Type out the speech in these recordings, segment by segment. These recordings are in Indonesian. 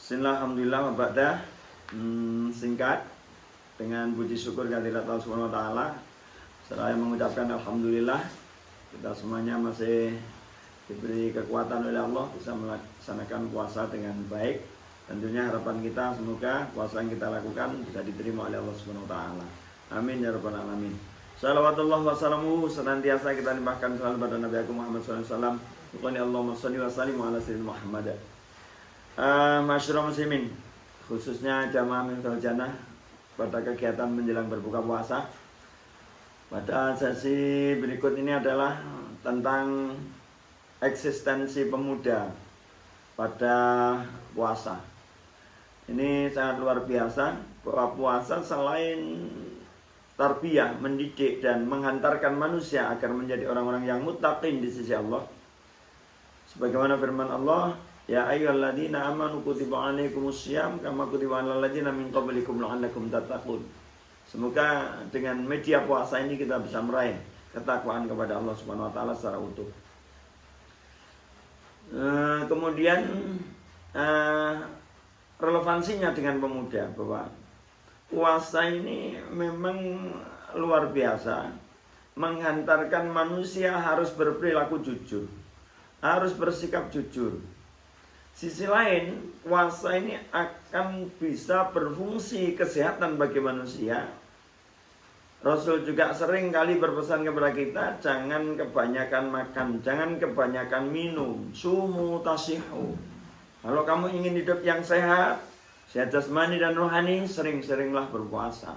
Bismillah, alhamdulillah, wabadah. Singkat dengan puji syukur kehadirat Allah Subhanahu wa taala. Saya mengucapkan alhamdulillah kita semuanya masih diberi kekuatan oleh Allah bisa melaksanakan puasa dengan baik. Tentunya harapan kita semoga puasa yang kita lakukan bisa diterima oleh Allah Subhanahu wa taala. Amin ya rabbal alamin. Salawatullah wassalamu senantiasa kita limpahkan selalu pada Nabi Agung Muhammad SAW. Allahumma sholli wa sallim ala sayyidina Muhammad. Masyarakat muslimin, khususnya jamaah Miftahoul Jannah pada kegiatan menjelang berbuka puasa. Pada sesi berikut ini adalah tentang eksistensi pemuda pada puasa. Ini sangat luar biasa bahwa puasa selain tarbiyah, mendidik dan menghantarkan manusia agar menjadi orang-orang yang muttaqin di sisi Allah. Sebagaimana firman Allah, ya ayyuhalladzina amanu kutiba alaikumussyam kama kutiba alal ladzina min qablikum la'allakum tattaqun. Semoga dengan media puasa ini kita bisa meraih ketakwaan kepada Allah Subhanahu wa taala secara utuh. Kemudian relevansinya dengan pemuda bahwa puasa ini memang luar biasa menghantarkan manusia harus berperilaku jujur, harus bersikap jujur. Sisi lain, puasa ini akan bisa berfungsi kesehatan bagi manusia. Rasul juga sering kali berpesan kepada kita, jangan kebanyakan makan, jangan kebanyakan minum, sumu tasihu. Kalau kamu ingin hidup yang sehat, sehat jasmani dan rohani, sering-seringlah berpuasa.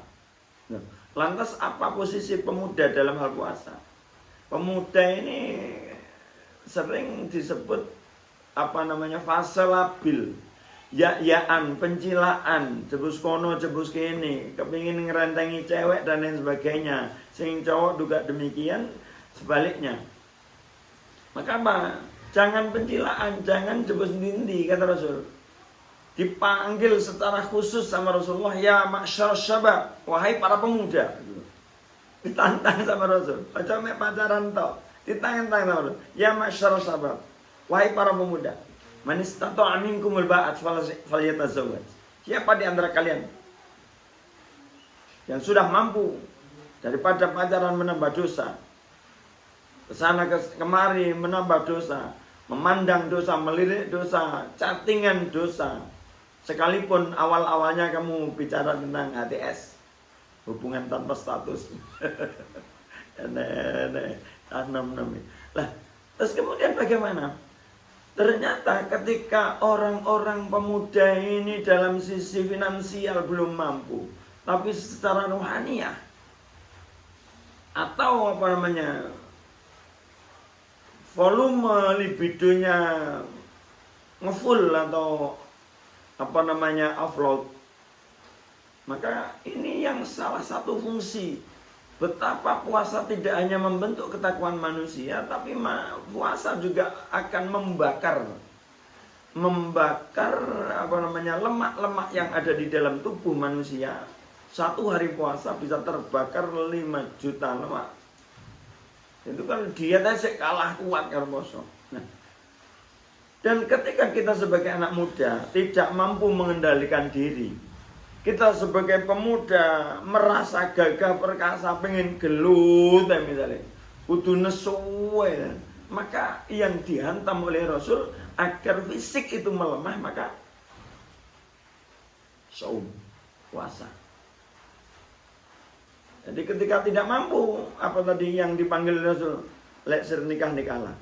Lantas apa posisi pemuda dalam hal puasa? Pemuda ini sering disebut fase labil, ya-yaan, pencilaan, jebus kono, jebus kene, kepingin ngerentengi cewek dan lain sebagainya. Sing cowok juga demikian, sebaliknya. Maka apa? Jangan pencilaan, jangan jebus dindi, kata Rasul. Dipanggil secara khusus sama Rasulullah, ya ma'syar syabab, wahai para pemuda. Ditantang sama Rasul, macam pacaran toh. Ditantang sama Rasul, ya ma'syar syabab, wahai para pemuda, man istata'a minkumul ba'at falyatazawwaj. Siapa di antara kalian yang sudah mampu daripada pacaran menambah dosa, kesana kemari menambah dosa, memandang dosa, melirik dosa, chattingan dosa, sekalipun awal-awalnya kamu bicara tentang HTS, hubungan tanpa status, tanam-tanam. Lah, terus kemudian bagaimana? Ternyata ketika orang-orang pemuda ini dalam sisi finansial belum mampu, tapi secara rohaniah atau volume libidonya ngefull atau offload, maka ini yang salah satu fungsi betapa puasa tidak hanya membentuk ketakwaan manusia, tapi puasa juga akan membakar lemak-lemak yang ada di dalam tubuh manusia. Satu hari puasa bisa terbakar 5 juta lemak. Itu kan diet aja kalah kuat kalau puasa. Nah, dan ketika kita sebagai anak muda tidak mampu mengendalikan diri, kita sebagai pemuda merasa gagah perkasa, pengen gelut misalnya, kudu nesu, maka yang dihantam oleh Rasul agar fisik itu melemah, maka saum, puasa. Jadi ketika tidak mampu, apa tadi yang dipanggil Rasul, leksir nikah-nikahlah.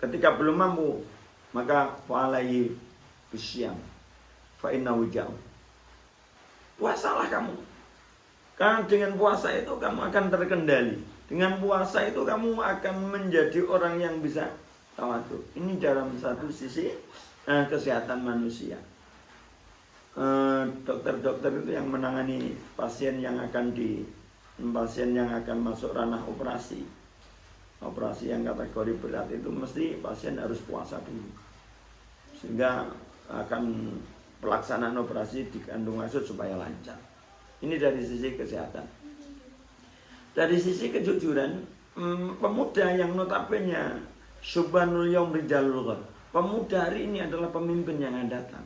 Ketika belum mampu, maka fa'alaihi bisyam fa innahu ja'u. Puasalah kamu. Karena dengan puasa itu kamu akan terkendali. Dengan puasa itu kamu akan menjadi orang yang bisa tawadhu. Ini dalam satu sisi kesehatan manusia. Dokter-dokter itu yang menangani pasien yang akan masuk ranah operasi. Operasi yang kategori berat itu mesti pasien harus puasa dulu. Sehingga akan pelaksanaan operasi di kandung asut supaya lancar. Ini dari sisi kesehatan. Dari sisi kejujuran, pemuda yang notabene syubhanul yaum rijalul ghad. Pemuda hari ini adalah pemimpin yang akan datang.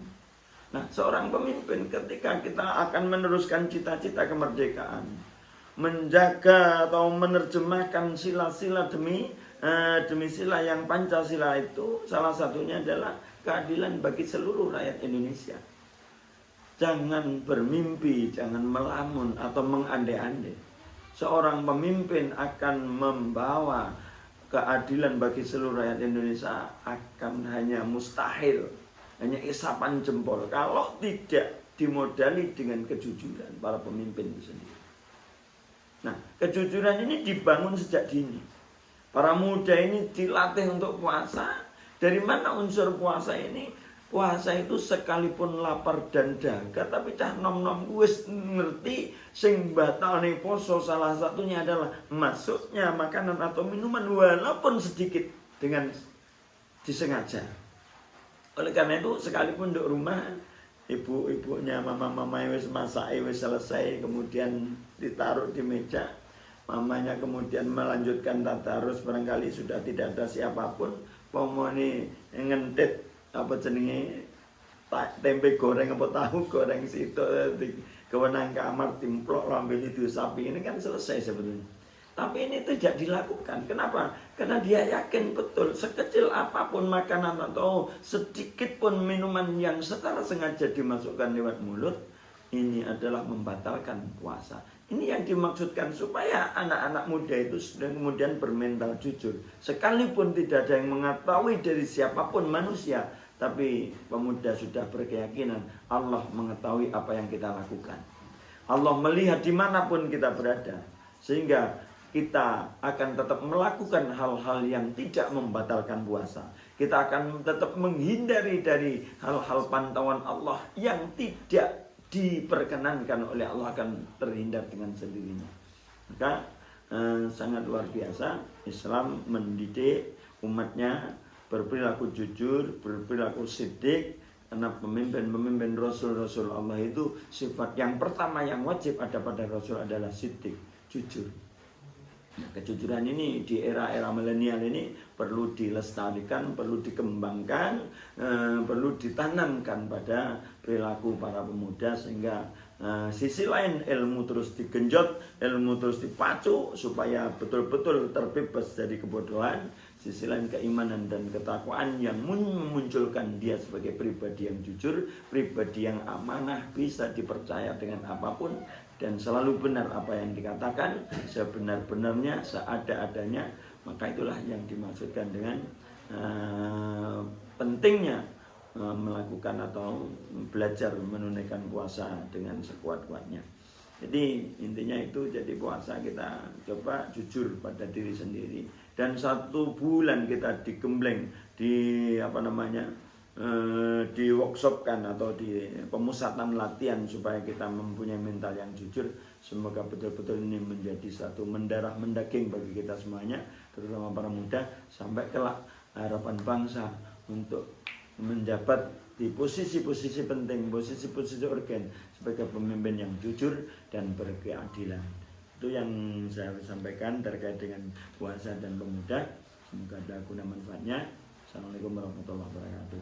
Nah, seorang pemimpin ketika kita akan meneruskan cita-cita kemerdekaan, menjaga atau menerjemahkan sila-sila demi sila yang Pancasila itu, salah satunya adalah keadilan bagi seluruh rakyat Indonesia. Jangan bermimpi, jangan melamun atau mengandai-andai. Seorang pemimpin akan membawa keadilan bagi seluruh rakyat Indonesia akan hanya mustahil, hanya isapan jempol kalau tidak dimodali dengan kejujuran para pemimpin itu sendiri. Nah, kejujuran ini dibangun sejak dini. Para muda ini dilatih untuk puasa. Dari mana unsur puasa ini? Puasa itu sekalipun lapar dan dahaga, tapi cah nom-nom wis ngerti sing batalne poso salah satunya adalah masuknya makanan atau minuman walaupun sedikit dengan disengaja. Oleh karena itu sekalipun di rumah ibu-ibunya mama-mama wis masak wis selesai kemudian ditaruh di meja, mamanya kemudian melanjutkan tadarus, barangkali sudah tidak ada siapapun, pomone ngentit apa jenenge tempe goreng apa tahu goreng situ kewenang kamar timplok lambene diusapi, ini kan selesai sebetulnya. Tapi ini tidak dilakukan. Kenapa? Karena dia yakin betul sekecil apapun makanan atau sedikit pun minuman yang secara sengaja dimasukkan lewat mulut, ini adalah membatalkan puasa. Ini yang dimaksudkan supaya anak-anak muda itu sudah kemudian bermental jujur. Sekalipun tidak ada yang mengetahui dari siapapun manusia, tapi pemuda sudah berkeyakinan Allah mengetahui apa yang kita lakukan. Allah melihat dimanapun kita berada. Sehingga kita akan tetap melakukan hal-hal yang tidak membatalkan puasa. Kita akan tetap menghindari dari hal-hal pantauan Allah yang tidak diperkenankan oleh Allah, akan terhindar dengan sendirinya. Maka sangat luar biasa Islam mendidik umatnya berperilaku jujur, berperilaku siddiq, karena pemimpin-pemimpin Rasul-Rasul Allah itu sifat yang pertama yang wajib ada pada Rasul adalah siddiq, jujur. Nah, kejujuran ini di era-era milenial ini perlu dilestarikan, perlu dikembangkan, perlu ditanamkan pada perilaku para pemuda sehingga sisi lain ilmu terus digenjot, ilmu terus dipacu supaya betul-betul terbebas dari kebodohan. Sisi lain keimanan dan ketakwaan yang memunculkan dia sebagai pribadi yang jujur, pribadi yang amanah, bisa dipercaya dengan apapun dan selalu benar apa yang dikatakan, sebenar-benarnya, seada-adanya. Maka itulah yang dimaksudkan dengan pentingnya melakukan atau belajar menunaikan puasa dengan sekuat-kuatnya. Jadi intinya itu, jadi puasa kita coba jujur pada diri sendiri. Dan 1 bulan kita digembleng, di workshopkan atau di pemusatan latihan supaya kita mempunyai mental yang jujur. Semoga betul-betul ini menjadi satu mendarah mendaging bagi kita semuanya, terutama para muda, sampai kelak harapan bangsa untuk menjabat di posisi-posisi penting, posisi-posisi urgen sebagai pemimpin yang jujur dan berkeadilan. Itu yang saya sampaikan terkait dengan puasa dan pemuda. Semoga ada guna manfaatnya. Assalamualaikum warahmatullahi wabarakatuh.